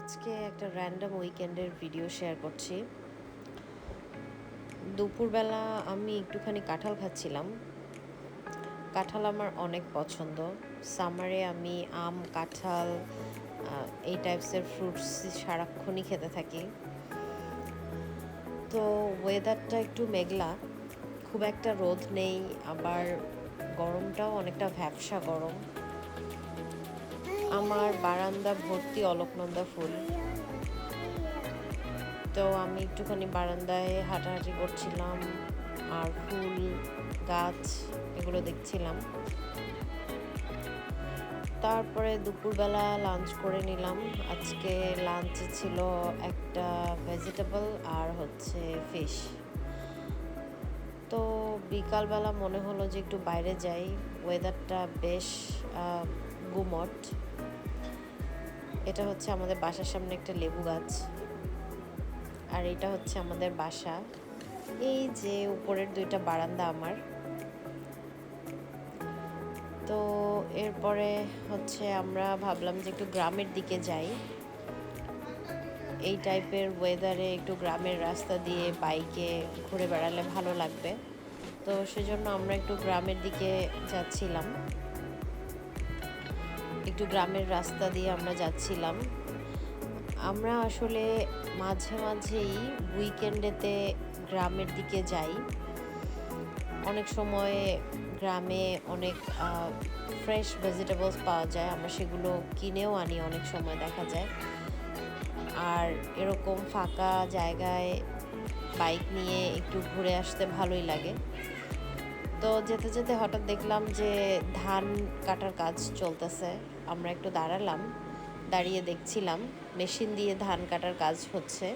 আজকে একটা random উইকেন্ডের video share করছি। দুপুরবেলা আমি একটুখানি কাঁঠাল খাচ্ছিলাম। কাঁঠাল আমার অনেক পছন্দ। সামারে আমি আম, কাঁঠাল এই টাইপসের ফ্রুটস সারাক্ষণই খেতে থাকি। তো ওয়েদারটা একটু মেঘলা, খুব একটা রোদ নেই, আবার গরমটাও অনেকটা ভ্যাপসা গরম। আমার বারান্দা ভর্তি অলকনন্দা ফুল। তো আমি একটুখানি বারান্দায় হাঁটাহাঁটি করছিলাম আর ফুল গাছ এগুলো দেখছিলাম। তারপরে দুপুরবেলা লাঞ্চ করে নিলাম। আজকে লাঞ্চে ছিল একটা ভেজিটেবল আর হচ্ছে ফিশ। তো বিকালবেলা মনে হলো যে একটু বাইরে যাই, ওয়েদারটা বেশ গুমট। এটা হচ্ছে আমাদের বাসার সামনে একটা লেবু গাছ, আর এটা হচ্ছে আমাদের বাসা। এই যে উপরের দুইটা বারান্দা আমার। তো এরপরে হচ্ছে আমরা ভাবলাম যে একটু গ্রামের দিকে যাই। এই টাইপের ওয়েদারে একটু গ্রামের রাস্তা দিয়ে বাইকে ঘুরে বেড়ালে ভালো লাগবে। তো সেজন্য আমরা একটু গ্রামের দিকে যাচ্ছিলাম। একটু গ্রামের রাস্তা দিয়ে আমরা যাচ্ছিলাম। আমরা আসলে মাঝে মাঝেই উইকেন্ডেতে গ্রামের দিকে যাই। অনেক সময় গ্রামে অনেক ফ্রেশ ভেজিটেবলস পাওয়া যায়, আমরা সেগুলো কিনেও আনি অনেক সময় দেখা যায়। আর এরকম ফাঁকা জায়গায় বাইক নিয়ে একটু ঘুরে আসতে ভালোই লাগে। তো যেতে যেতে হঠাৎ দেখলাম যে ধান কাটার কাজ চলতেছে। আমরা একটু দাঁড়ালাম, দাঁড়িয়ে দেখছিলাম মেশিন দিয়ে ধান কাটার কাজ হচ্ছে।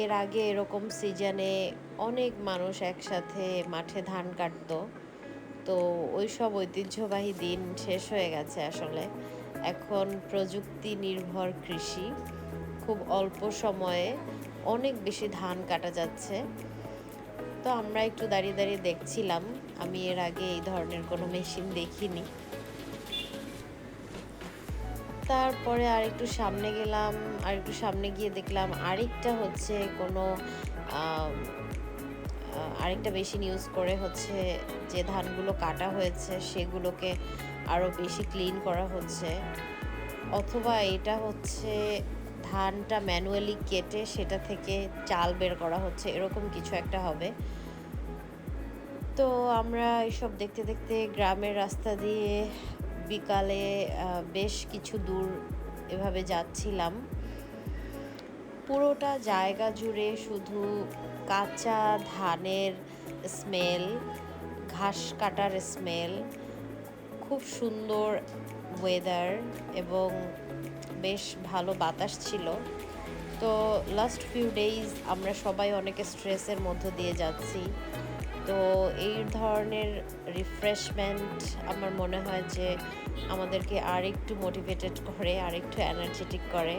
এর আগে এরকম সিজনে অনেক মানুষ একসাথে মাঠে ধান কাটতো। তো ওই সব ঐতিহ্যবাহী দিন শেষ হয়ে গেছে আসলে। এখন প্রযুক্তি নির্ভর কৃষি, খুব অল্প সময়ে অনেক বেশি ধান কাটা যাচ্ছে। তো আমরা একটু দাঁড়িয়ে দাঁড়িয়ে দেখছিলাম। আমি এর আগে এই ধরনের কোনো মেশিন দেখিনি। তারপরে আরেকটু সামনে গেলাম, আরেকটু সামনে গিয়ে দেখলাম আরেকটা হচ্ছে কোনো আরেকটা মেশিন ইউজ করে হচ্ছে যে ধানগুলো কাটা হয়েছে সেগুলোকে আরও বেশি ক্লিন করা হচ্ছে, অথবা এটা হচ্ছে ধানটা ম্যানুয়ালি কেটে সেটা থেকে চাল বের করা হচ্ছে, এরকম কিছু একটা হবে। তো আমরা এসব দেখতে দেখতে গ্রামের রাস্তা দিয়ে বিকালে বেশ কিছু দূর এভাবে যাচ্ছিলাম। পুরোটা জায়গা জুড়ে শুধু কাঁচা ধানের স্মেল, ঘাস কাটার স্মেল। খুব সুন্দর ওয়েদার এবং বেশ ভালো বাতাস ছিল। তো লাস্ট ফিউ ডেইজ আমরা সবাই অনেক স্ট্রেসের মধ্য দিয়ে যাচ্ছি। তো এই ধরনের রিফ্রেশমেন্ট আমার মনে হয় যে আমাদেরকে আর একটু মোটিভেটেড করে, আর একটু এনার্জেটিক করে।